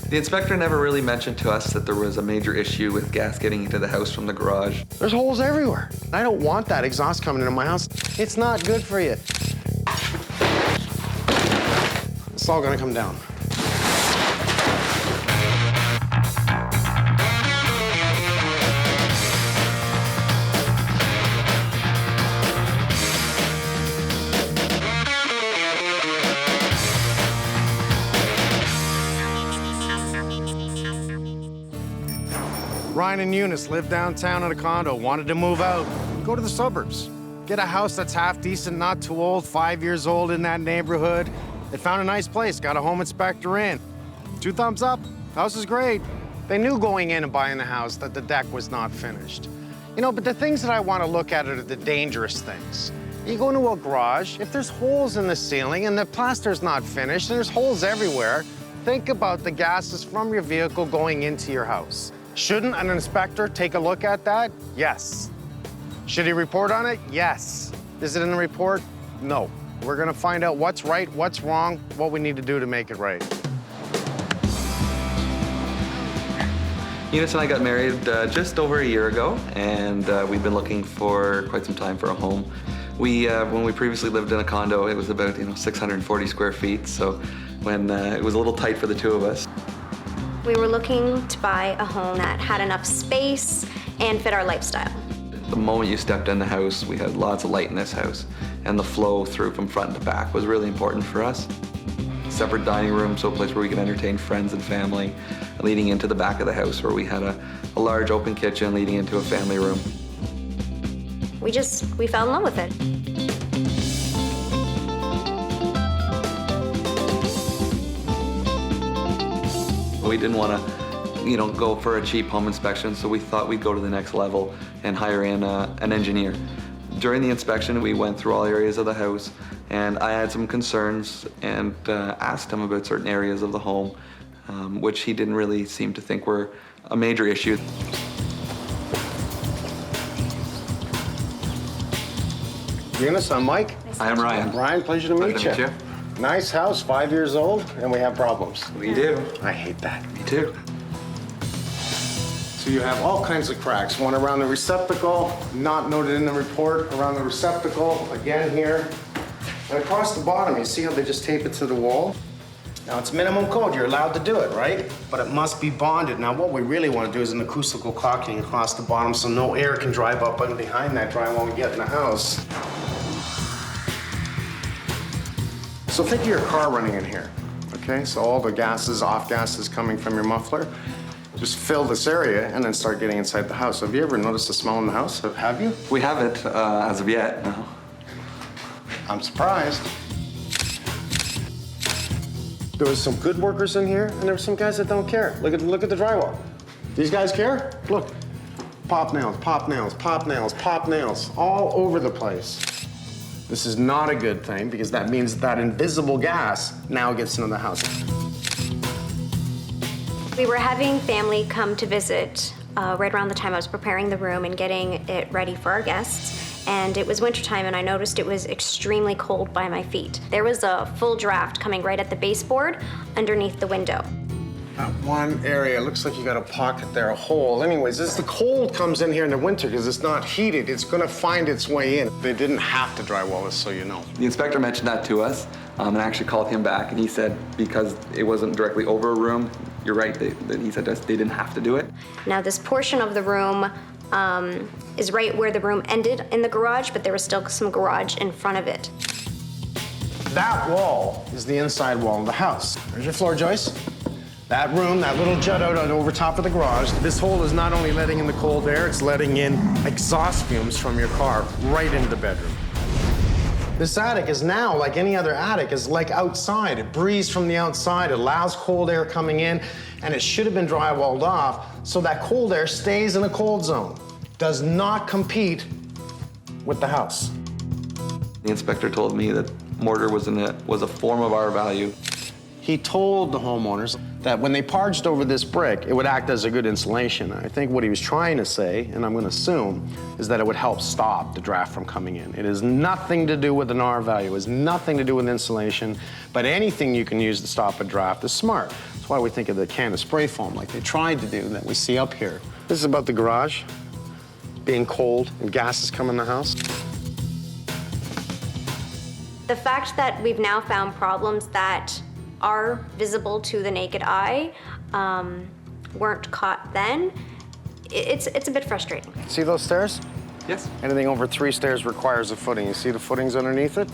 The inspector never really mentioned to us that there was a major issue with gas getting into the house from the garage. There's holes everywhere. I don't want that exhaust coming into my house. It's not good for you. It's all gonna come down. Ryan and Eunice live downtown in a condo, wanted to move out. Go to the suburbs. Get a house that's half decent, not too old, 5 years old in that neighborhood. They found a nice place, got a home inspector in. 2 thumbs up, house is great. They knew going in and buying the house that the deck was not finished. You know, but the things that I want to look at are the dangerous things. You go into a garage, if there's holes in the ceiling and the plaster's not finished and there's holes everywhere, think about the gases from your vehicle going into your house. Shouldn't an inspector take a look at that? Yes. Should he report on it? Yes. Is it in the report? No. We're gonna find out what's right, what's wrong, what we need to do to make it right. Eunice and I got married just over a year ago, and we've been looking for quite some time for a home. When we previously lived in a condo, it was about 640 square feet, so when it was a little tight for the two of us. We were looking to buy a home that had enough space and fit our lifestyle. The moment you stepped in the house, we had lots of light in this house, and the flow through from front to back was really important for us. Separate dining room, so a place where we could entertain friends and family, leading into the back of the house where we had a large open kitchen leading into a family room. We fell in love with it. We didn't want to, go for a cheap home inspection, so we thought we'd go to the next level and hire in an engineer. During the inspection, we went through all areas of the house, and I had some concerns and asked him about certain areas of the home, which he didn't really seem to think were a major issue. Eunice, I'm Mike. I am Ryan. Ryan, pleasure to meet you. Nice house, 5 years old, and we have problems. We do. I hate that. Me too. So you have all kinds of cracks. One around the receptacle, not noted in the report, around the receptacle, again here. And across the bottom, you see how they just tape it to the wall? Now, it's minimum code. You're allowed to do it, right? But it must be bonded. Now, what we really want to do is an acoustical caulking across the bottom so no air can drive up and behind that drywall when we get in the house. So think of your car running in here, okay? So all the gases, off gases coming from your muffler, just fill this area and then start getting inside the house. Have you ever noticed the smell in the house? Have you? We haven't as of yet, no. I'm surprised. There was some good workers in here, and there were some guys that don't care. Look at the drywall. These guys care? Look, pop nails, pop nails, pop nails, pop nails, all over the place. This is not a good thing because that means that invisible gas now gets into the house. We were having family come to visit right around the time I was preparing the room and getting it ready for our guests. And it was wintertime, and I noticed it was extremely cold by my feet. There was a full draft coming right at the baseboard underneath the window. That one area, looks like you got a pocket there, a hole. Anyways, as the cold comes in here in the winter, because it's not heated, it's gonna find its way in. They didn't have to drywall this, so you know. The inspector mentioned that to us, and I actually called him back, and he said because it wasn't directly over a room, you're right, he said they didn't have to do it. Now, this portion of the room is right where the room ended in the garage, but there was still some garage in front of it. That wall is the inside wall of the house. There's your floor joist. That room, that little jut out over top of the garage, this hole is not only letting in the cold air, it's letting in exhaust fumes from your car right into the bedroom. This attic is now, like any other attic, is like outside. It breathes from the outside, it allows cold air coming in, and it should have been drywalled off so that cold air stays in a cold zone. Does not compete with the house. The inspector told me that mortar was a form of our value. He told the homeowners that when they parged over this brick, it would act as a good insulation. I think what he was trying to say, and I'm gonna assume, is that it would help stop the draft from coming in. It has nothing to do with an R value, it has nothing to do with insulation, but anything you can use to stop a draft is smart. So That's why we think of the can of spray foam like they tried to do that we see up here. This is about the garage being cold and gases come in the house. The fact that we've now found problems that are visible to the naked eye weren't caught then, it's a bit frustrating. See those stairs? Yes. Anything over 3 stairs requires a footing. You see the footings underneath it?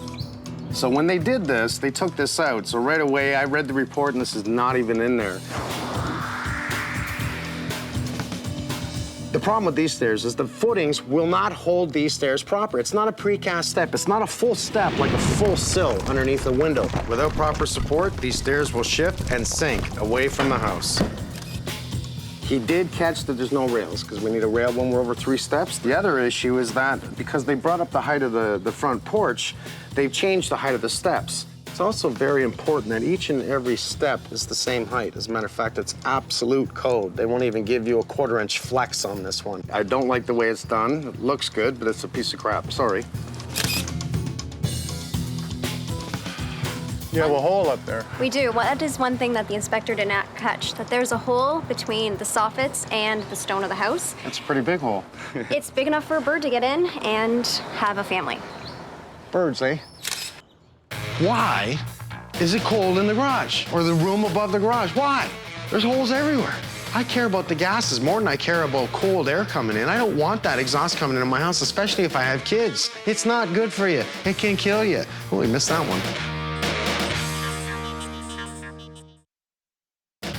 So when they did this, they took this out. So right away, I read the report, and this is not even in there. The problem with these stairs is the footings will not hold these stairs proper. It's not a precast step. It's not a full step like a full sill underneath the window. Without proper support, these stairs will shift and sink away from the house. He did catch that there's no rails, because we need a rail when we're over 3 steps. The other issue is that because they brought up the height of the front porch, they've changed the height of the steps. It's also very important that each and every step is the same height. As a matter of fact, it's absolute code. They won't even give you a 1/4-inch flex on this one. I don't like the way it's done. It looks good, but it's a piece of crap. Sorry. You have a hole up there. We do. Well, that is one thing that the inspector did not catch, that there's a hole between the soffits and the stone of the house. That's a pretty big hole. It's big enough for a bird to get in and have a family. Birds, eh? Why is it cold in the garage or the room above the garage? Why? There's holes everywhere. I care about the gases more than I care about cold air coming in. I don't want that exhaust coming into my house, especially if I have kids. It's not good for you. It can kill you. Oh, we missed that one.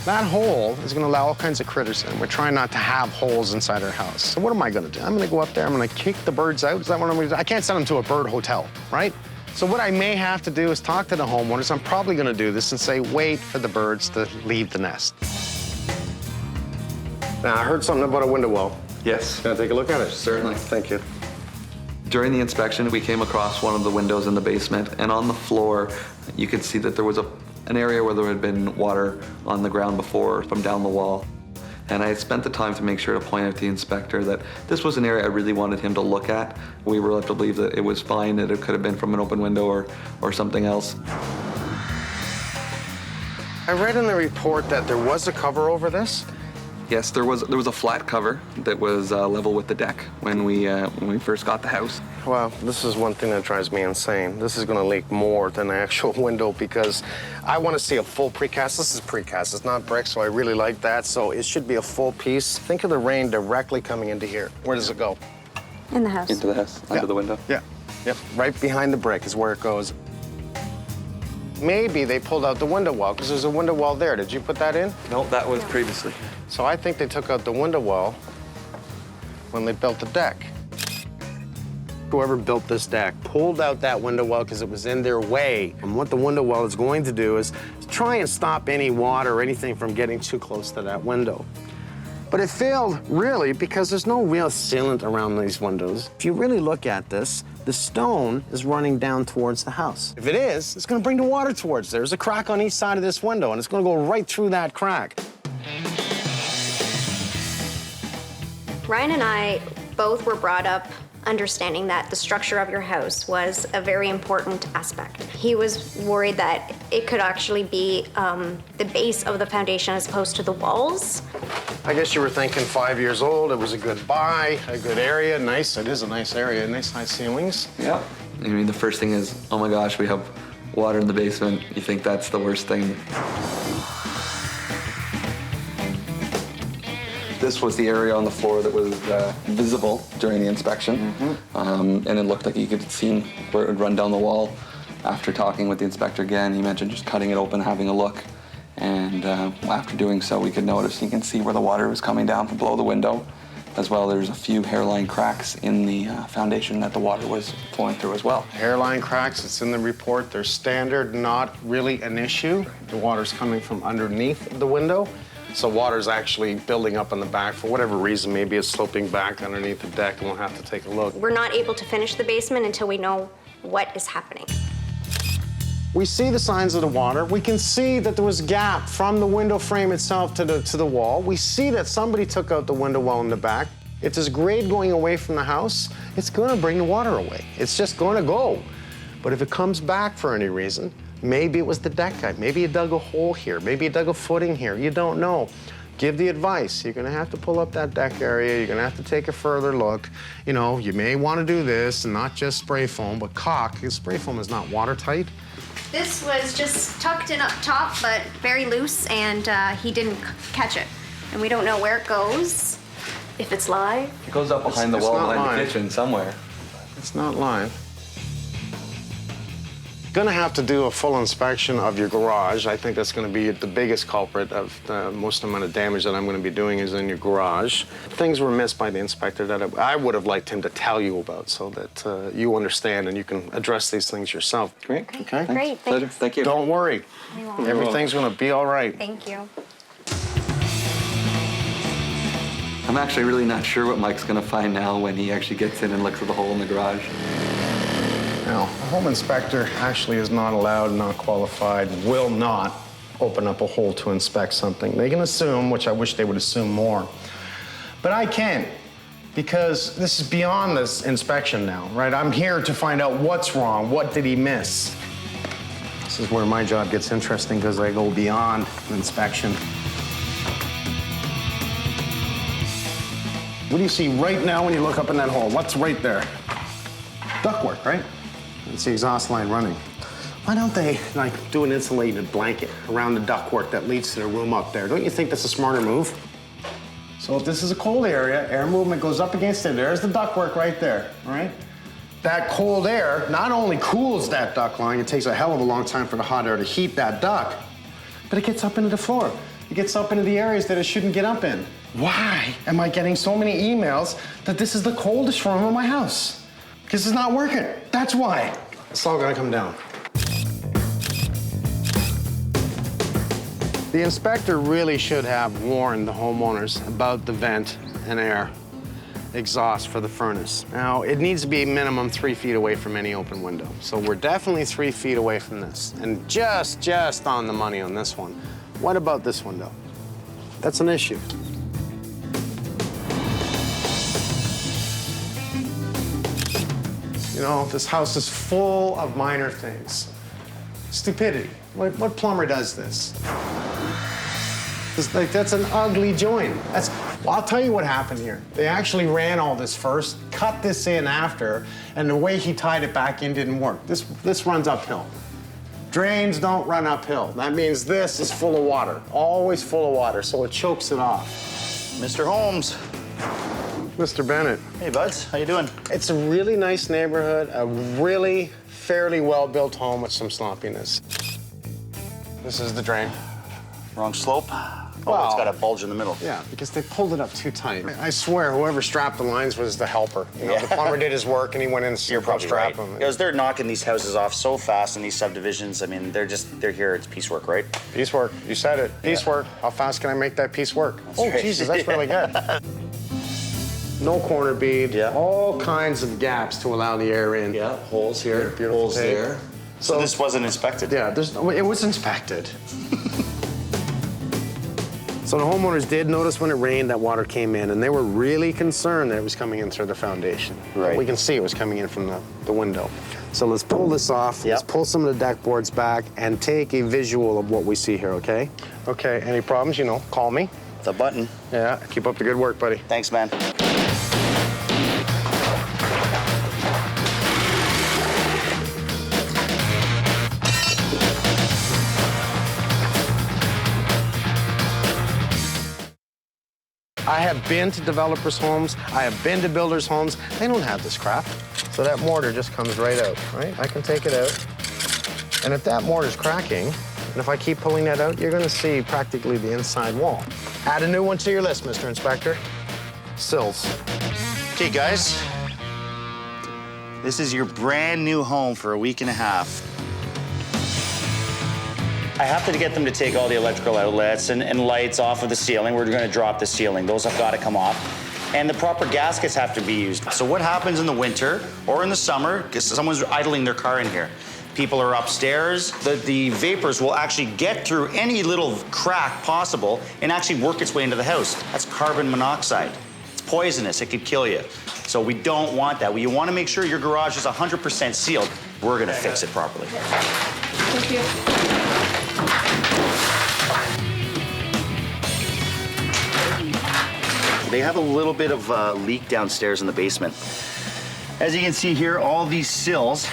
That hole is gonna allow all kinds of critters in. We're trying not to have holes inside our house. So what am I gonna do? I'm gonna go up there, I'm gonna kick the birds out. Is that what I'm gonna do? I can't send them to a bird hotel, right? So what I may have to do is talk to the homeowners. I'm probably gonna do this and say, wait for the birds to leave the nest. Now, I heard something about a window well. Yes. Can I take a look at it? Certainly. Thank you. During the inspection, we came across one of the windows in the basement, and on the floor, you could see that there was an area where there had been water on the ground before from down the wall. And I had spent the time to make sure to point out to the inspector that this was an area I really wanted him to look at. We were led to believe that it was fine, that it could have been from an open window or something else. I read in the report that there was a cover over this. Yes, there was a flat cover that was level with the deck when we first got the house. Well, this is one thing that drives me insane. This is going to leak more than the actual window because I want to see a full precast. This is precast. It's not brick, so I really like that. So it should be a full piece. Think of the rain directly coming into here. Where does it go? In the house. Into the house, under the window. Yeah. Yep. Right behind the brick is where it goes. Maybe they pulled out the window well because there's a window well there. Did you put that in? No, that was previously. So I think they took out the window well when they built the deck. Whoever built this deck pulled out that window well because it was in their way. And what the window well is going to do is try and stop any water or anything from getting too close to that window. But it failed, really, because there's no real sealant around these windows. If you really look at this, the stone is running down towards the house. If it is, it's going to bring the water towards there. There's a crack on each side of this window, and it's going to go right through that crack. Ryan and I both were brought up understanding that the structure of your house was a very important aspect. He was worried that it could actually be the base of the foundation as opposed to the walls. I guess you were thinking 5 years old, it was a good buy, a good area, nice, it is a nice area, nice high ceilings. Yeah. I mean, the first thing is, oh my gosh, we have water in the basement. You think that's the worst thing. This was the area on the floor that was visible during the inspection. And it looked like you could see where it would run down the wall. After talking with the inspector again, he mentioned just cutting it open, having a look. And after doing so, we could notice, you can see where the water was coming down from below the window. As well, there's a few hairline cracks in the foundation that the water was flowing through as well. Hairline cracks, it's in the report. They're standard, not really an issue. The water's coming from underneath the window. So water's actually building up on the back for whatever reason. Maybe it's sloping back underneath the deck, and we'll have to take a look. We're not able to finish the basement until we know what is happening. We see the signs of the water. We can see that there was a gap from the window frame itself to the wall. We see that somebody took out the window well in the back. If there's grade going away from the house, it's going to bring the water away. It's just going to go. But if it comes back for any reason, Maybe it was the deck guy. Maybe he dug a hole here. Maybe he dug a footing here. You don't know. Give the advice. You're gonna have to pull up that deck area. You're gonna have to take a further look. You know, you may want to do this and not just spray foam, but caulk, because spray foam is not watertight. This was just tucked in up top, but very loose, and he didn't catch it. And we don't know where it goes, if it's live. It goes up behind the It's wall not behind mine. the kitchen somewhere. It's not live. Gonna have to do a full inspection of your garage. I think that's gonna be the biggest culprit of the most amount of damage that I'm gonna be doing is in your garage. Things were missed by the inspector that I would have liked him to tell you about so that you understand and you can address these things yourself. Great. Okay? Great, Pleasure. thanks. Thank you. Don't worry. We won't. Everything's gonna be all right. Thank you. I'm actually really not sure what Mike's gonna find now when he actually gets in and looks at the hole in the garage. Now, a home inspector actually is not allowed, not qualified, will not open up a hole to inspect something. They can assume, which I wish they would assume more. But I can't, because this is beyond this inspection now, right? I'm here to find out what's wrong, what did he miss? This is where my job gets interesting, because I go beyond inspection. What do you see right now when you look up in that hole? What's right there? Ductwork, right? It's the exhaust line running. Why don't they, like, do an insulated blanket around the ductwork that leads to the room up there? Don't you think that's a smarter move? So if this is a cold area, air movement goes up against it. There's the ductwork right there, all right? That cold air not only cools that duct line, it takes a hell of a long time for the hot air to heat that duct, but it gets up into the floor. It gets up into the areas that it shouldn't get up in. Why am I getting so many emails that this is the coldest room in my house? Because it's not working. That's why. It's all gonna come down. The inspector really should have warned the homeowners about the vent and air exhaust for the furnace. Now, it needs to be minimum 3 feet away from any open window. So we're definitely 3 feet away from this. And just on the money on this one. What about this window? That's an issue. You know, this house is full of minor things. Stupidity. What plumber does this? That's an ugly joint. Well, I'll tell you what happened here. They actually ran all this first, cut this in after, and the way he tied it back in didn't work. This runs uphill. Drains don't run uphill. That means this is full of water, always full of water, so it chokes it off. Mr. Holmes. Mr. Bennett. Hey, buds. How you doing? It's a really nice neighborhood, a really fairly well-built home with some sloppiness. This is the drain. Wrong slope? Well, it's got a bulge in the middle. Yeah, because they pulled it up too tight. I swear, whoever strapped the lines was the helper. You know, Yeah. the plumber did his work and he went in and You're probably strapped right. them. Because they're knocking these houses off so fast in these subdivisions. I mean, they're here. It's piecework, right? Piecework. You said it. Piecework. How fast can I make that piece work? Oh, right. Jesus, that's really good. No corner bead. Yeah. All kinds of gaps to allow the air in. Yeah, holes here, Beautiful holes tape. there. So this wasn't inspected? Yeah, it was inspected. So the homeowners did notice when it rained that water came in, and they were really concerned that it was coming in through the foundation. Right. We can see it was coming in from the window. So let's pull this off. Yep. Let's pull some of the deck boards back and take a visual of what we see here, okay? Okay, any problems, you know, call me. The button. Yeah, keep up the good work, buddy. Thanks, man. I have been to developers' homes. I have been to builders' homes. They don't have this crap. So that mortar just comes right out, right? I can take it out. And if that mortar's cracking, and if I keep pulling that out, you're gonna see practically the inside wall. Add a new one to your list, Mr. Inspector. Sills. Okay, guys. This is your brand new home for a week and a half. I have to get them to take all the electrical outlets and lights off of the ceiling. We're gonna drop the ceiling. Those have gotta come off. And the proper gaskets have to be used. So what happens in the winter or in the summer, because someone's idling their car in here. People are upstairs. The vapors will actually get through any little crack possible and actually work its way into the house. That's carbon monoxide. It's poisonous, it could kill you. So we don't want that. You wanna make sure your garage is 100% sealed. We're gonna fix it properly. Thank you. They have a little bit of leak downstairs in the basement. As you can see here, all these sills,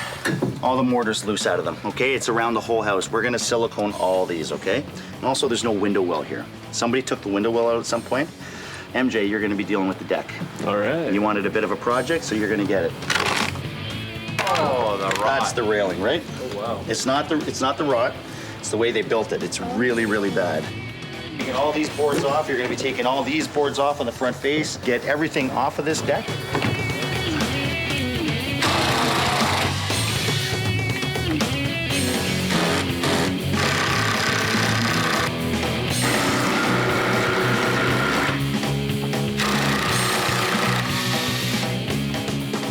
all the mortar's loose out of them, okay? It's around the whole house. We're gonna silicone all these, okay? And also, there's no window well here. Somebody took the window well out at some point. MJ, you're gonna be dealing with the deck. All right. And you wanted a bit of a project, so you're gonna get it. Oh, the rod. That's the railing, right? Oh, wow. It's not the rod. It's the way they built it. It's really, really bad. Taking all these boards off. You're going to be taking all these boards off on the front face. Get everything off of this deck.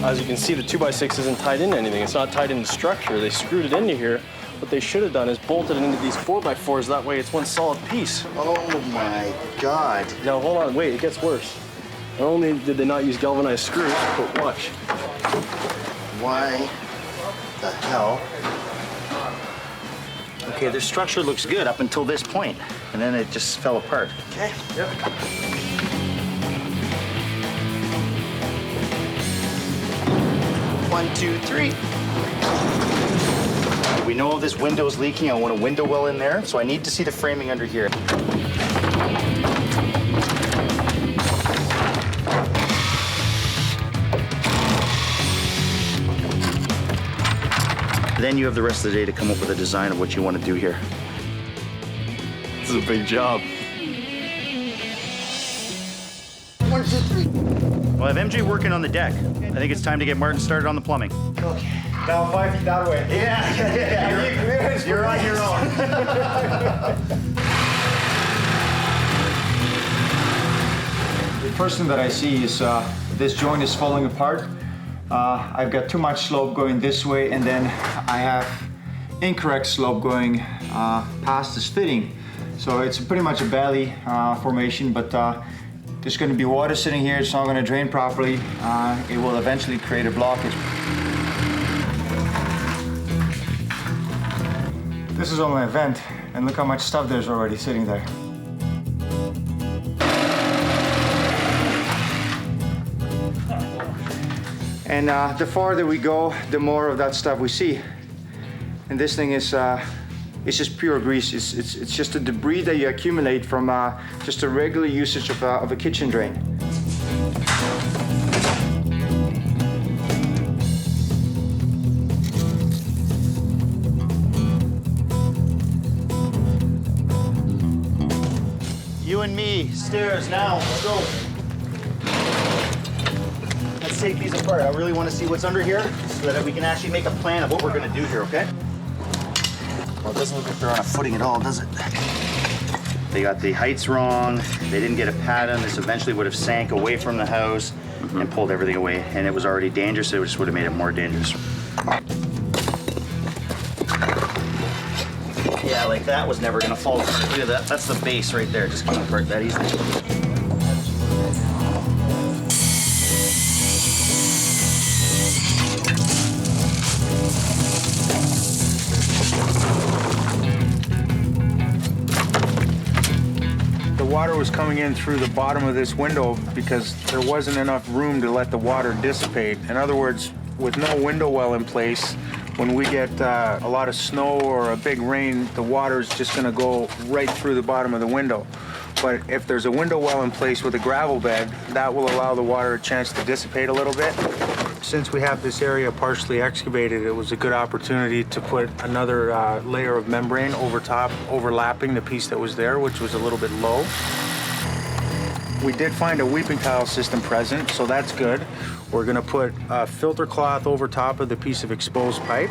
As you can see, the 2x6 isn't tied into anything. It's not tied into structure. They screwed it into here. What they should have done is bolted it into these 4x4s. That way it's one solid piece. Oh my God. Now, hold on, wait, it gets worse. Not only did they not use galvanized screws, but watch. Why the hell? Okay, their structure looks good up until this point, and then it just fell apart. Okay. Yep. One, two, three. We know this window is leaking. I want a window well in there, so I need to see the framing under here. Then you have the rest of the day to come up with a design of what you want to do here. This is a big job. One, two, three. Well, I have MJ working on the deck. I think it's time to get Martin started on the plumbing. Okay. Now 5 feet that way. Yeah. You're on your own. The first thing that I see is this joint is falling apart. I've got too much slope going this way, and then I have incorrect slope going past this fitting. So it's pretty much a valley formation, but there's going to be water sitting here. It's not going to drain properly. It will eventually create a blockage. This is only a vent, and look how much stuff there's already sitting there. And the farther we go, the more of that stuff we see. And this thing is, it's just pure grease. It's just the debris that you accumulate from just a regular usage of a kitchen drain. You and me, stairs now. Let's go. Let's take these apart. I really want to see what's under here so that we can actually make a plan of what we're going to do here, okay? Well, it doesn't look like they're on a footing at all, does it? They got the heights wrong. They didn't get a pattern. This eventually would have sank away from the house and pulled everything away. And it was already dangerous, so it just would have made it more dangerous. Yeah, like that was never gonna fall apart. Look at that. That's the base right there. Just came apart that easily. The water was coming in through the bottom of this window because there wasn't enough room to let the water dissipate. In other words, with no window well in place, when we get a lot of snow or a big rain, the water is just going to go right through the bottom of the window. But if there's a window well in place with a gravel bed, that will allow the water a chance to dissipate a little bit. Since we have this area partially excavated, it was a good opportunity to put another layer of membrane over top, overlapping the piece that was there, which was a little bit low. We did find a weeping tile system present, so that's good. We're gonna put a filter cloth over top of the piece of exposed pipe.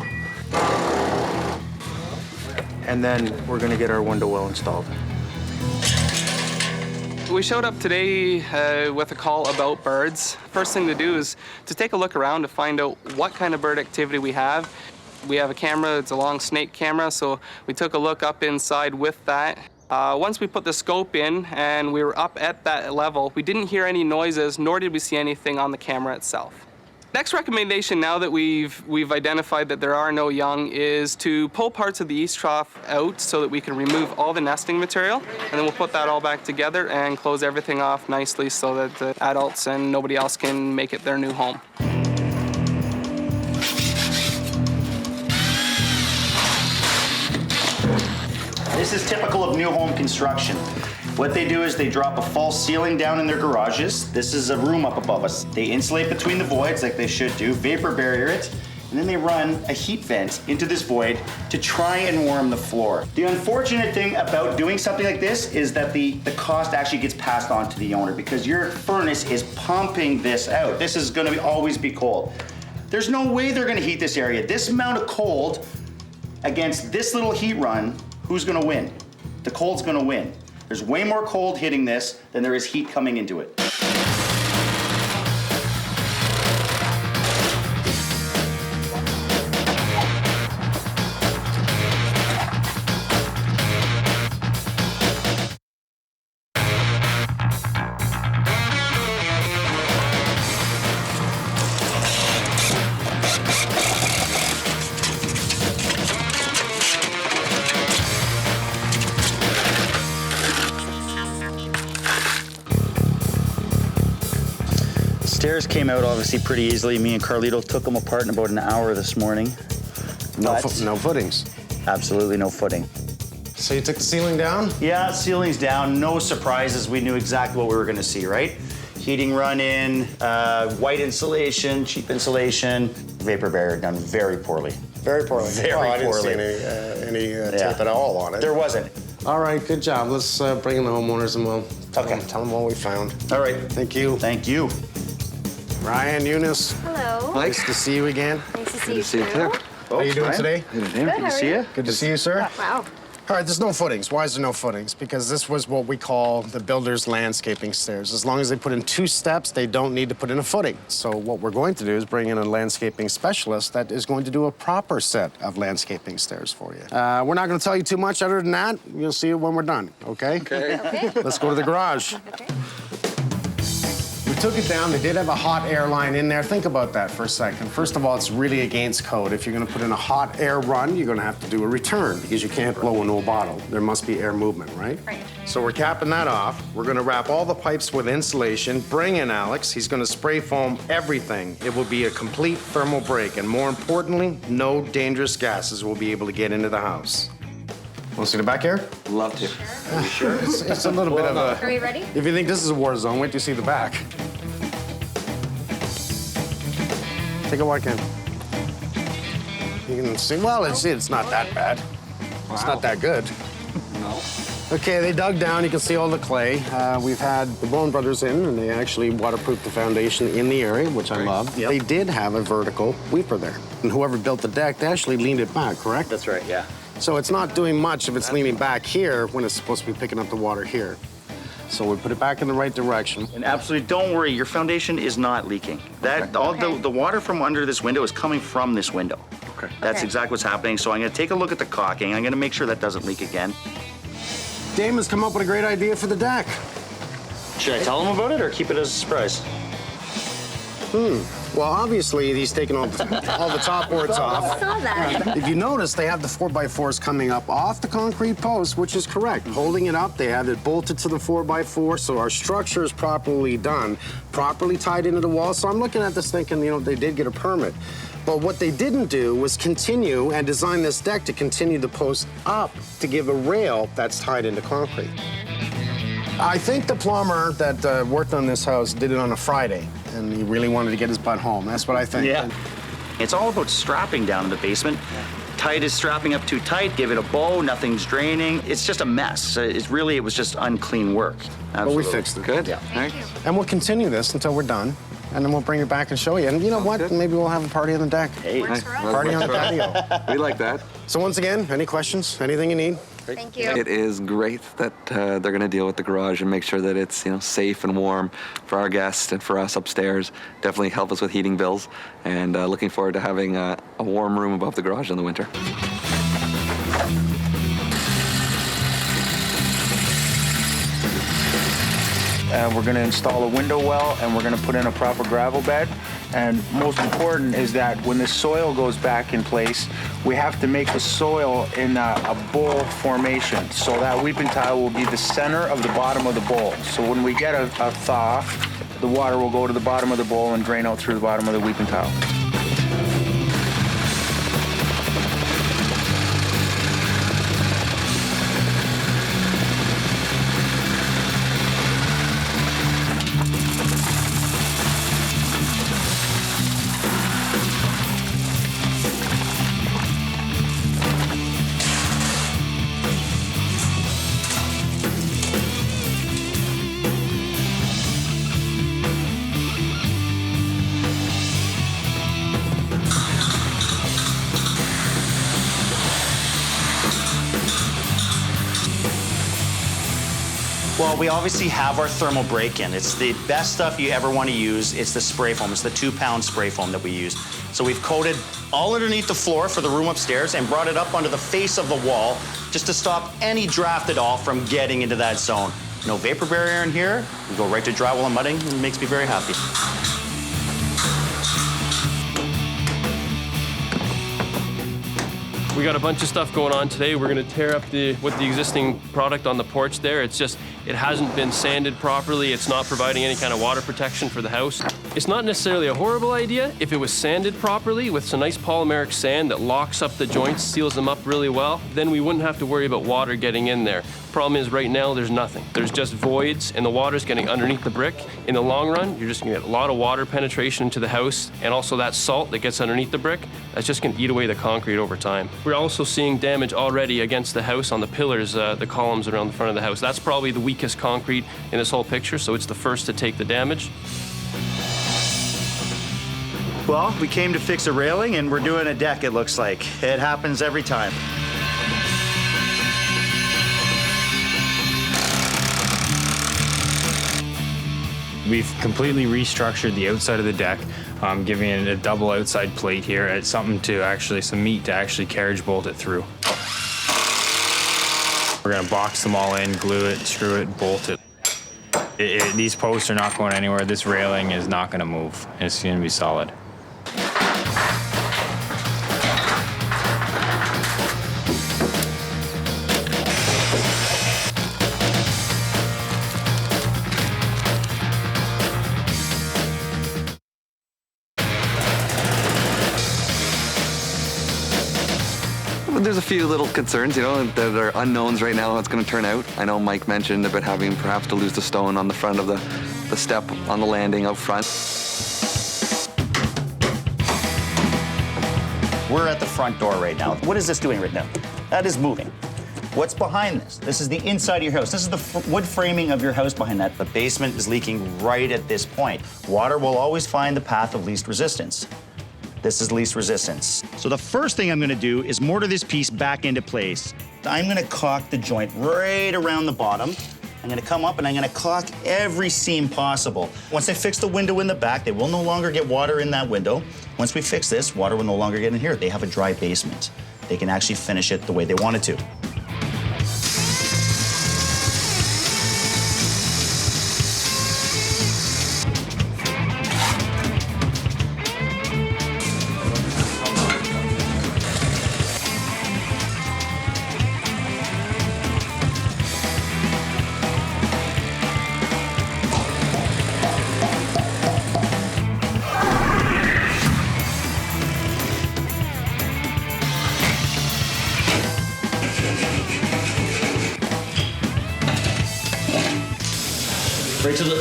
And then we're gonna get our window well installed. We showed up today with a call about birds. First thing to do is to take a look around to find out what kind of bird activity we have. We have a camera, it's a long snake camera, so we took a look up inside with that. Once we put the scope in and we were up at that level, we didn't hear any noises, nor did we see anything on the camera itself. Next recommendation, now that we've identified that there are no young, is to pull parts of the yeast trough out so that we can remove all the nesting material, and then we'll put that all back together and close everything off nicely so that the adults and nobody else can make it their new home. This is typical of new home construction. What they do is they drop a false ceiling down in their garages. This is a room up above us. They insulate between the voids like they should do, vapor barrier it, and then they run a heat vent into this void to try and warm the floor. The unfortunate thing about doing something like this is that the cost actually gets passed on to the owner because your furnace is pumping this out. This is gonna always be cold. There's no way they're gonna heat this area. This amount of cold against this little heat run, who's gonna win? The cold's gonna win. There's way more cold hitting this than there is heat coming into it. Stairs came out obviously pretty easily. Me and Carlito took them apart in about an hour this morning. No, But no footings. absolutely no footing. So you took the ceiling down? Yeah, ceiling's down, no surprises. We knew exactly what we were gonna see, right? Heating run in, white insulation, cheap insulation, vapor barrier done very poorly. Very poorly. Very I poorly. didn't see any tape at all on it. There wasn't. All right, good job. Let's bring in the homeowners and we'll tell them what we found. All right, Thank you. thank you. Ryan, Eunice, Hello. Mike? nice to see you again. Nice to see Good you to see you too. How are you doing Ryan? today? Good, how are you? Good to see you, sir. Wow. All right, there's no footings. Why is there no footings? Because this was what we call the builder's landscaping stairs. As long as they put in 2 steps, they don't need to put in a footing. So what we're going to do is bring in a landscaping specialist that is going to do a proper set of landscaping stairs for you. We're not going to tell you too much other than that. You'll see it when we're done, okay? Okay. Let's go to the garage. Okay. We took it down. They did have a hot air line in there. Think about that for a second. First of all, it's really against code. If you're going to put in a hot air run, you're going to have to do a return because you can't blow into a bottle. There must be air movement, right? Right. So we're capping that off. We're going to wrap all the pipes with insulation. Bring in Alex. He's going to spray foam everything. It will be a complete thermal break. And more importantly, no dangerous gases will be able to get into the house. Want to see the back here? Love to. It's a little bit of a... Are we ready? If you think this is a war zone, wait till you see the back. Take a walk in. You can see, well, it's not that bad. It's not that good. No. Okay, they dug down. You can see all the clay. We've had the Bone Brothers in, and they actually waterproofed the foundation in the area, which I love. Yep. They did have a vertical weeper there. And whoever built the deck, they actually leaned it back, correct? That's right, yeah. So it's not doing much if it's leaning back here when it's supposed to be picking up the water here. So we put it back in the right direction. And absolutely, don't worry, your foundation is not leaking. That all the water from under this window is coming from this window. Okay. That's Okay. exactly what's happening. So I'm gonna take a look at the caulking. I'm gonna make sure that doesn't leak again. Damon's come up with a great idea for the deck. Should I tell him about it or keep it as a surprise? Well, obviously, he's taken all the top boards off. Saw that. If you notice, they have the 4x4s coming up off the concrete post, which is correct. Holding it up, they have it bolted to the 4x4, so our structure is properly done, properly tied into the wall. So I'm looking at this thinking, they did get a permit. But what they didn't do was continue and design this deck to continue the post up to give a rail that's tied into concrete. I think the plumber that worked on this house did it on a Friday, and he really wanted to get his butt home. That's what I think. Yeah. It's all about strapping down in the basement. Tight is strapping up too tight, give it a bow, nothing's draining. It's just a mess. It was just unclean work. But we Absolutely. fixed it. Good. Yeah. Thanks. And we'll continue this until we're done, and then we'll bring it back and show you. And you know what? good. Maybe we'll have a party on the deck. Hey, Works for us. Party on the patio. We like that. So once again, any questions? Anything you need? Thank you. It is great that they're going to deal with the garage and make sure that it's safe and warm for our guests and for us upstairs. Definitely help us with heating bills, and looking forward to having a warm room above the garage in the winter. we're gonna install a window well and we're gonna put in a proper gravel bed. And most important is that when the soil goes back in place, we have to make the soil in a bowl formation. So that weeping tile will be the center of the bottom of the bowl. So when we get a thaw, the water will go to the bottom of the bowl and drain out through the bottom of the weeping tile. Well, we obviously have our thermal break-in. It's the best stuff you ever want to use. It's the spray foam. It's the 2-pound spray foam that we use. So we've coated all underneath the floor for the room upstairs and brought it up onto the face of the wall just to stop any draft at all from getting into that zone. No vapor barrier in here. We go right to drywall and mudding. It makes me very happy. We got a bunch of stuff going on today. We're gonna tear up with the existing product on the porch there. It's just, it hasn't been sanded properly. It's not providing any kind of water protection for the house. It's not necessarily a horrible idea if it was sanded properly with some nice polymeric sand that locks up the joints, seals them up really well. Then we wouldn't have to worry about water getting in there. Problem is right now there's nothing. There's just voids and the water's getting underneath the brick. In the long run, you're just gonna get a lot of water penetration into the house, and also that salt that gets underneath the brick, that's just gonna eat away the concrete over time. We're also seeing damage already against the house on the pillars, the columns around the front of the house. That's probably the weakest concrete in this whole picture, so it's the first to take the damage. Well, we came to fix a railing and we're doing a deck, it looks like. It happens every time. We've completely restructured the outside of the deck, giving it a double outside plate here. It's something to actually, some meat to actually carriage bolt it through. We're gonna box them all in, glue it, screw it, bolt it. These posts are not going anywhere. This railing is not gonna move. It's gonna be solid. There's a few little concerns, you know, that are unknowns right now how it's going to turn out. I know Mike mentioned about having perhaps to lose the stone on the front of the step on the landing out front. We're at the front door right now. What is this doing right now? That is moving. What's behind this? This is the inside of your house. This is the wood framing of your house behind that. The basement is leaking right at this point. Water will always find the path of least resistance. This is least resistance. So the first thing I'm gonna do is mortar this piece back into place. I'm gonna caulk the joint right around the bottom. I'm gonna come up and I'm gonna caulk every seam possible. Once I fix the window in the back, they will no longer get water in that window. Once we fix this, water will no longer get in here. They have a dry basement. They can actually finish it the way they wanted to.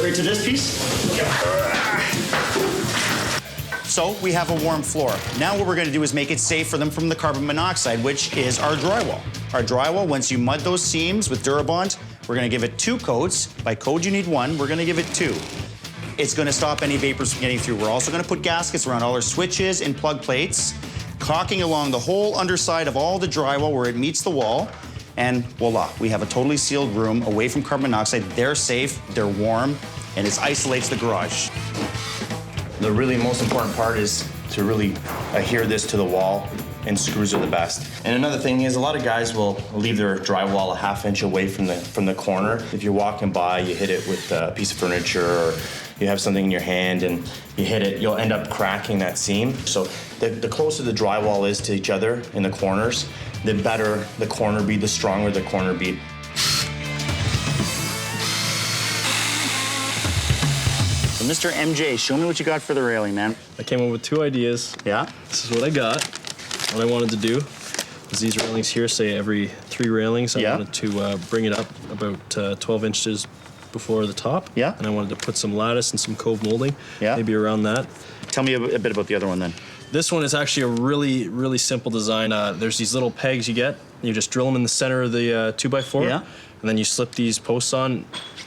Right to this piece? So we have a warm floor. Now what we're gonna do is make it safe for them from the carbon monoxide, which is our drywall. Our drywall, once you mud those seams with Durabond, we're gonna give it 2 coats. By code you need 1, we're gonna give it 2. It's gonna stop any vapors from getting through. We're also gonna put gaskets around all our switches and plug plates, caulking along the whole underside of all the drywall where it meets the wall. And voila, we have a totally sealed room away from carbon monoxide. They're safe, they're warm, and it isolates the garage. The really most important part is to really adhere this to the wall and screws are the best. And another thing is a lot of guys will leave their drywall a half inch away from the corner. If you're walking by, you hit it with a piece of furniture, or you have something in your hand and you hit it, you'll end up cracking that seam. So the closer the drywall is to each other in the corners, the better the corner bead, the stronger the corner bead. So Mr. MJ, show me what you got for the railing, man. I came up with 2 ideas. Yeah? This is what I got. What I wanted to do is these railings here say every 3 railings. I wanted to bring it up about 12 inches before the top. Yeah. And I wanted to put some lattice and some cove molding. Yeah. Maybe around that. Tell me a bit about the other one then. This one is actually a really, really simple design. There's these little pegs you get. You just drill them in the center of the 2x4. Yeah. And then you slip these posts on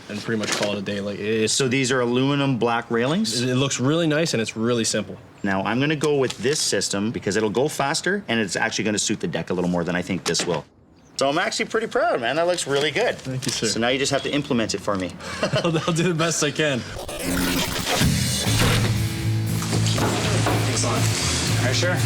and pretty much call it a day. Like So these are aluminum black railings? It looks really nice and it's really simple. Now I'm gonna go with this system because it'll go faster and it's actually gonna suit the deck a little more than I think this will. So I'm actually pretty proud, man. That looks really good. Thank you, sir. So now you just have to implement it for me. I'll do the best I can. Pressure.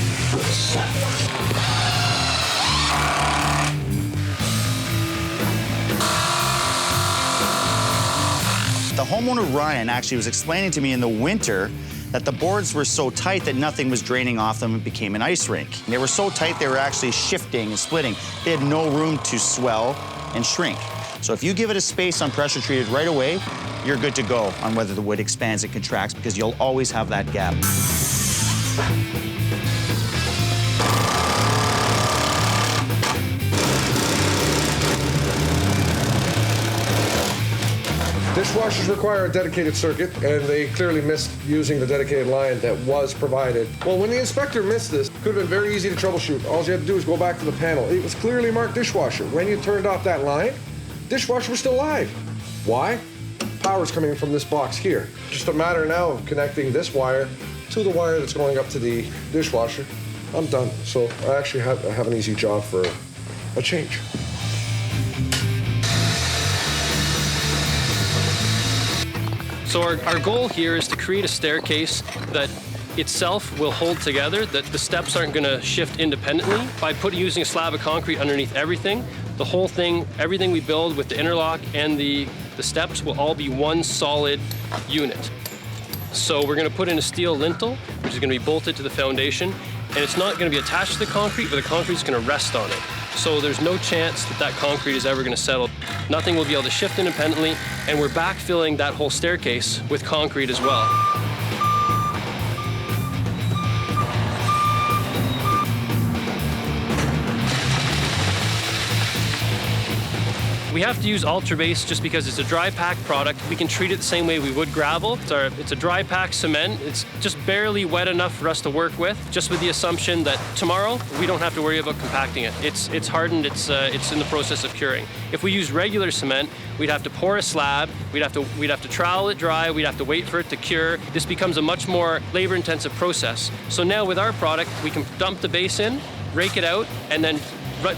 The homeowner, Ryan, actually was explaining to me in the winter that the boards were so tight that nothing was draining off them and became an ice rink. And they were so tight they were actually shifting and splitting. They had no room to swell and shrink. So if you give it a space on pressure treated right away, you're good to go on whether the wood expands and contracts because you'll always have that gap. Dishwashers require a dedicated circuit, and they clearly missed using the dedicated line that was provided. Well, when the inspector missed this, it could have been very easy to troubleshoot. All you had to do was go back to the panel. It was clearly marked dishwasher. When you turned off that line, dishwasher was still live. Why? Power's coming in from this box here. Just a matter now of connecting this wire to the wire that's going up to the dishwasher. I'm done. So I actually have an easy job for a change. So our goal here is to create a staircase that itself will hold together, that the steps aren't gonna shift independently. By using a slab of concrete underneath everything, the whole thing, everything we build with the interlock and the steps will all be one solid unit. So we're gonna put in a steel lintel, which is gonna be bolted to the foundation, and it's not gonna be attached to the concrete, but the concrete's gonna rest on it. So there's no chance that that concrete is ever gonna settle. Nothing will be able to shift independently, and we're backfilling that whole staircase with concrete as well. We have to use Ultra Base just because it's a dry pack product. We can treat it the same way we would gravel. It's a dry pack cement. It's just barely wet enough for us to work with, just with the assumption that tomorrow we don't have to worry about compacting it. It's hardened, it's in the process of curing. If we use regular cement, we'd have to pour a slab, we'd have to trowel it dry, we'd have to wait for it to cure. This becomes a much more labor-intensive process. So now with our product, we can dump the base in, rake it out, and then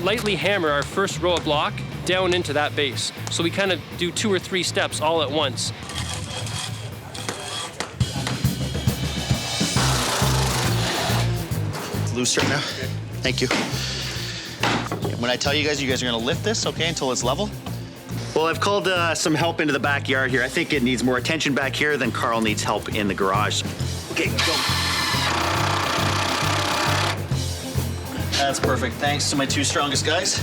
lightly hammer our first row of block down into that base. So we kind of do 2 or 3 steps all at once. It's loose right now. Thank you. When I tell you guys are gonna lift this, okay, until it's level? Well, I've called some help into the backyard here. I think it needs more attention back here than Carl needs help in the garage. Okay, go. That's perfect. Thanks to my 2 strongest guys.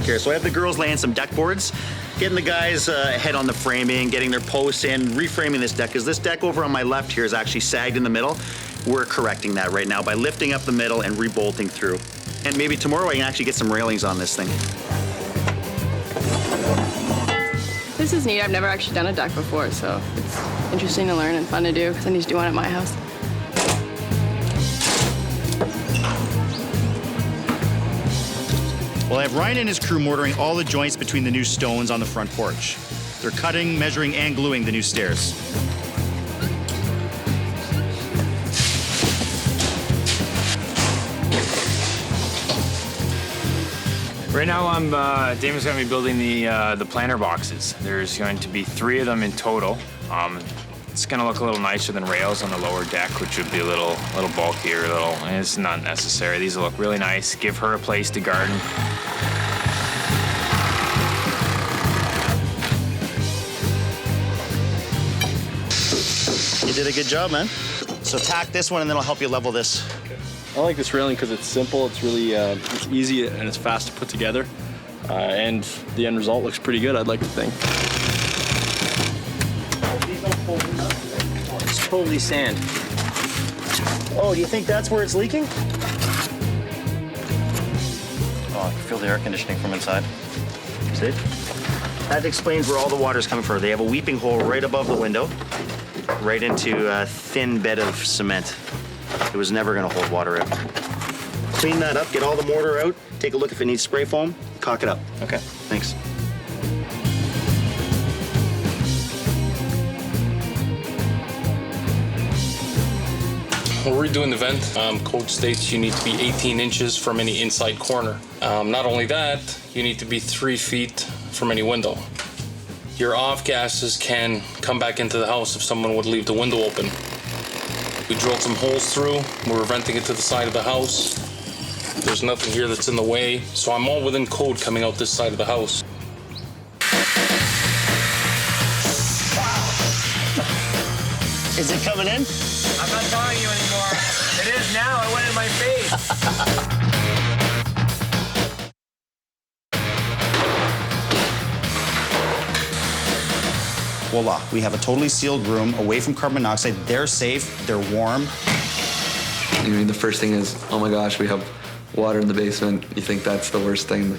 Here, so I have the girls laying some deck boards, getting the guys ahead on the framing, getting their posts in, reframing this deck, because this deck over on my left here is actually sagged in the middle. We're correcting that right now by lifting up the middle and rebolting through. And maybe tomorrow I can actually get some railings on this thing. This is neat. I've never actually done a deck before, so it's interesting to learn and fun to do, because I need to do one at my house. Well, I have Ryan and his crew mortaring all the joints between the new stones on the front porch. They're cutting, measuring, and gluing the new stairs. Right now, Damon's going to be building the planter boxes. There's going to be 3 of them in total. It's gonna look a little nicer than rails on the lower deck, which would be a little bulkier, and it's not necessary. These will look really nice. Give her a place to garden. You did a good job, man. So tack this one and then I'll help you level this. I like this railing because it's simple, it's really it's easy, and it's fast to put together. And the end result looks pretty good, I'd like to think. It's totally sand. Oh, do you think that's where it's leaking? Oh, I can feel the air conditioning from inside. See? That explains where all the water's coming from. They have a weeping hole right above the window, right into a thin bed of cement. It was never gonna hold water out. Clean that up, get all the mortar out, take a look if it needs spray foam, caulk it up. Okay, thanks. We're redoing the vent. Code states you need to be 18 inches from any inside corner. Not only that, you need to be 3 feet from any window. Your off gases can come back into the house if someone would leave the window open. We drilled some holes through. We're venting it to the side of the house. There's nothing here that's in the way, so I'm all within code coming out this side of the house. Is it coming in? I'm not telling you anymore. It is now. It went in my face. Voila, we have a totally sealed room away from carbon monoxide. They're safe, they're warm. I mean, the first thing is, oh my gosh, we have water in the basement. You think that's the worst thing.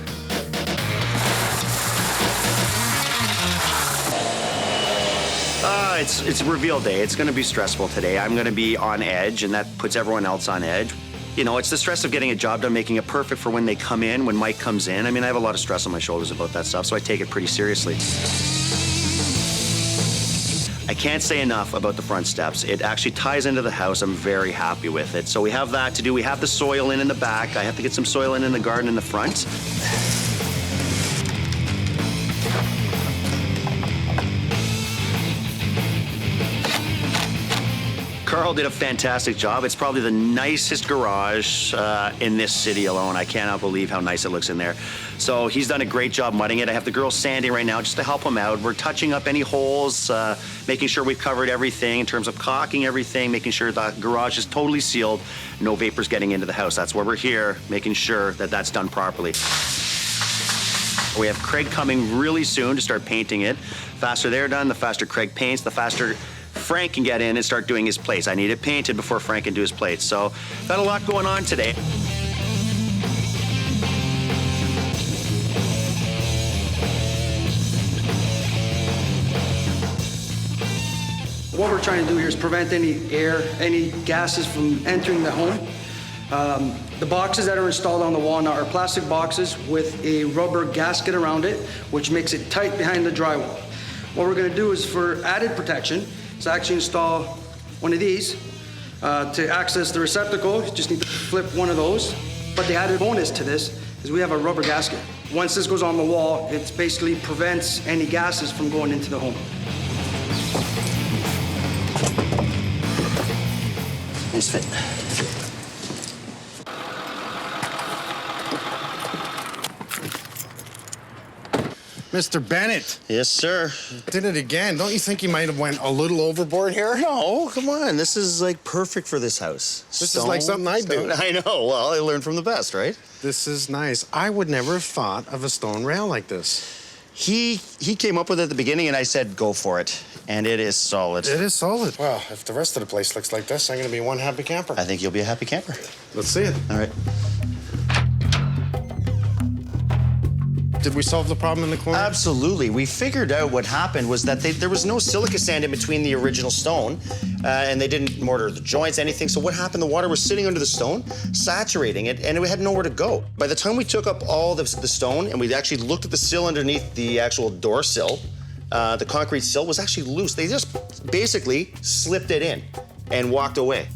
It's reveal day. It's gonna be stressful today. I'm gonna be on edge, and that puts everyone else on edge. You know, it's the stress of getting a job done, making it perfect for when they come in, when Mike comes in. I mean, I have a lot of stress on my shoulders about that stuff, so I take it pretty seriously. I can't say enough about the front steps. It actually ties into the house. I'm very happy with it. So we have that to do. We have the soil in the back. I have to get some soil in the garden in the front. Carl did a fantastic job. It's probably the nicest garage in this city alone. I cannot believe how nice it looks in there. So he's done a great job mudding it. I have the girls sanding right now just to help him out. We're touching up any holes, making sure we've covered everything in terms of caulking everything, making sure the garage is totally sealed, no vapors getting into the house. That's why we're here, making sure that that's done properly. We have Craig coming really soon to start painting it. Faster they're done, the faster Craig paints, the faster Frank can get in and start doing his plates. I need it painted before Frank can do his plates. So, got a lot going on today. What we're trying to do here is prevent any air, any gases from entering the home. The boxes that are installed on the wall now are plastic boxes with a rubber gasket around it, which makes it tight behind the drywall. What we're going to do is, for added protection, is actually install one of these. To access the receptacle, you just need to flip one of those. But the added bonus to this is we have a rubber gasket. Once this goes on the wall, it basically prevents any gases from going into the home. Nice fit. Mr. Bennett. Yes, sir. Did it again. Don't you think you might have went a little overboard here? No, come on. This is like perfect for this house. This is like something I do. I know. Well, I learned from the best, right? This is nice. I would never have thought of a stone rail like this. He came up with it at the beginning, and I said, go for it. And it is solid. It is solid. Well, if the rest of the place looks like this, I'm going to be one happy camper. I think you'll be a happy camper. Let's see it. All right. Did we solve the problem in the corner? Absolutely. We figured out what happened was that there was no silica sand in between the original stone, and they didn't mortar the joints, anything. So what happened, the water was sitting under the stone, saturating it, and it had nowhere to go. By the time we took up all the stone and we actually looked at the sill underneath the actual door sill, the concrete sill was actually loose. They just basically slipped it in and walked away.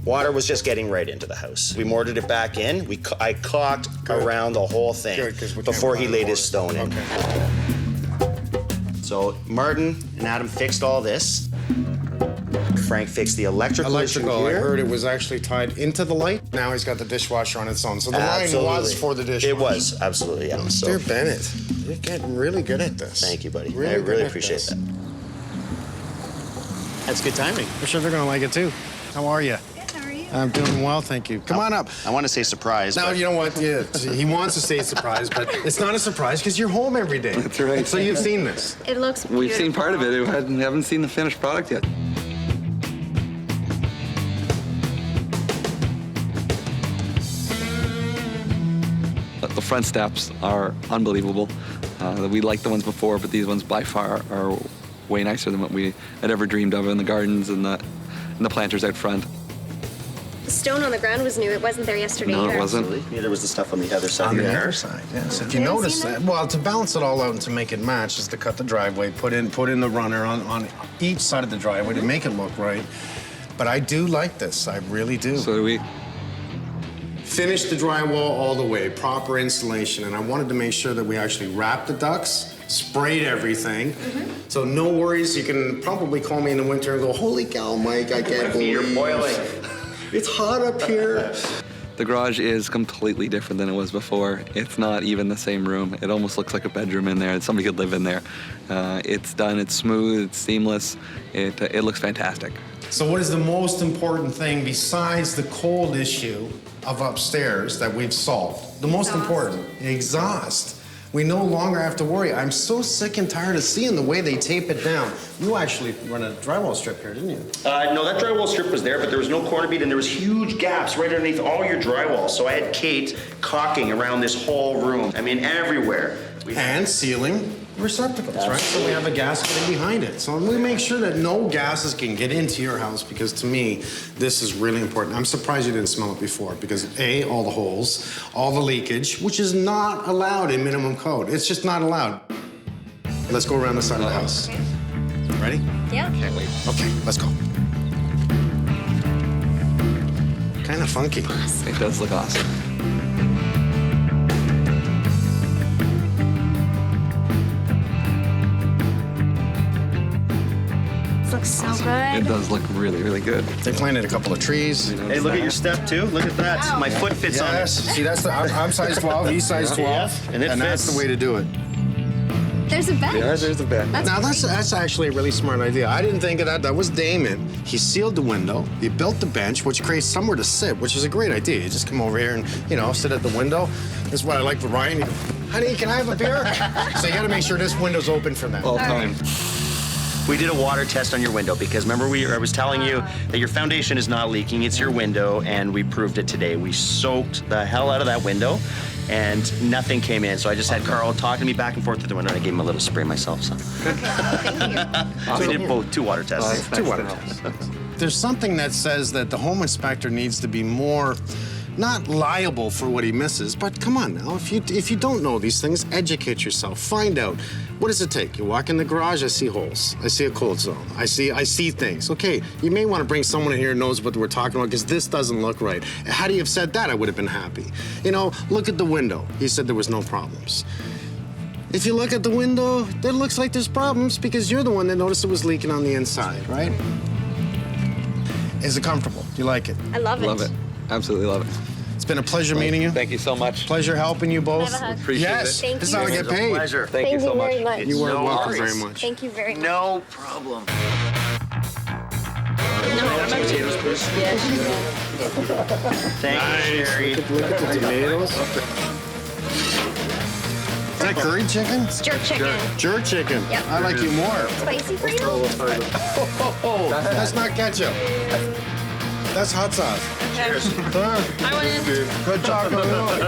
Water was just getting right into the house. We mortared it back in. I caulked around the whole thing before he laid his stone in. Okay. So Martin and Adam fixed all this. Frank fixed the electrical issue Electrical, I here. heard it was actually tied into the light. Now he's got the dishwasher on its own. So the line was for the dishwasher. It was, absolutely, yeah. So, Mr. Bennett, you're getting really good at this. thank you, buddy. I Really good really at appreciate this. that. That's good timing. I'm sure they're gonna like it too. How are you? Good, how are you? I'm doing well, thank you. Come on up. I want to say surprise. Now, but you know what? Yeah, he wants to say it's a surprise, but it's not a surprise because you're home every day. That's right. So you've seen this. It looks beautiful. We've seen part of it. We haven't seen the finished product yet. The front steps are unbelievable. We liked the ones before, but these ones by far are way nicer than what we had ever dreamed of in the gardens and the planters out front. The stone on the ground was new. It wasn't there yesterday No, either. it wasn't. Neither was the stuff on the other side On of the the other car. side, yes. If you Yeah, I've notice seen that, well, to balance it all out and to make it match is to cut the driveway, put in the runner on each side of the driveway to make it look right. But I do like this. I really do. So do we. Finished the drywall all the way, proper installation, and I wanted to make sure that we actually wrapped the ducts, sprayed everything. So no worries, you can probably call me in the winter and go, holy cow, Mike, I can't believe You're boiling. it's hot up here. The garage is completely different than it was before. It's not even the same room. It almost looks like a bedroom in there. Somebody could live in there. It's done, it's smooth, it's seamless. It looks fantastic. So what is the most important thing besides the cold issue of upstairs that we've solved? The most important, exhaust. We no longer have to worry. I'm so sick and tired of seeing the way they tape it down. You actually run a drywall strip here, didn't you? No, that drywall strip was there, but there was no corner bead, and there was huge gaps right underneath all your drywall. So I had Kate caulking around this whole room. I mean, everywhere. And sealing receptacles, right? So we have a gasket in behind it. So we make sure that no gases can get into your house because to me, this is really important. I'm surprised you didn't smell it before because A, all the holes, all the leakage, which is not allowed in minimum code. It's just not allowed. Let's go around the side of the house. Okay. Ready? Yeah. Can't wait. Okay, let's go. Kind of funky. It does look awesome. This looks so It good. does look really, really good. They planted a couple of trees. Hey, look at your step, too. Look at that. Wow. My foot fits on Yes, it. see, that's I'm size 12, he's size 12. Yeah, and it that's fits. the way to do it. There's a bench. Yeah, there's the bed. Now that's actually a really smart idea. I didn't think of that. That was Damon. He sealed the window. He built the bench, which creates somewhere to sit, which is a great idea. You just come over here and sit at the window. This is what I like with Ryan. You go, honey, can I have a beer? So you got to make sure this window's open for them. All time. We did a water test on your window because remember I was telling you that your foundation is not leaking, it's your window, and we proved it today. We soaked the hell out of that window and nothing came in. So I just had Carl talking to me back and forth to the window and I gave him a little spray myself. So we did both 2 water tests. Two water tests. There's something that says that the home inspector needs to be more, not liable for what he misses, but come on now, if you don't know these things, educate yourself, find out. What does it take? You walk in the garage, I see holes. I see a cold zone. I see things. Okay, you may want to bring someone in here who knows what we're talking about because this doesn't look right. Had he have said that, I would have been happy. Look at the window. He said there was no problems. If you look at the window, it looks like there's problems because you're the one that noticed it was leaking on the inside, right? Is it comfortable? Do you like it? I love it. Love it. Absolutely love it. It's been a pleasure meeting you. Thank you so much. Pleasure helping you both. Have a hug. Appreciate Yes, it. Thank this is you. how I get It was a paid. pleasure. Thank you so much. very much. You are No welcome worries. very much. Thank you very much. No problem. Thank you, Sherry. Look at the tomatoes. Is that curry chicken? It's jerk chicken. Jerk chicken. Yep. I like you more. Spicy for you? Oh, that's not ketchup. That's hot sauce. I went in. Good chocolate milk.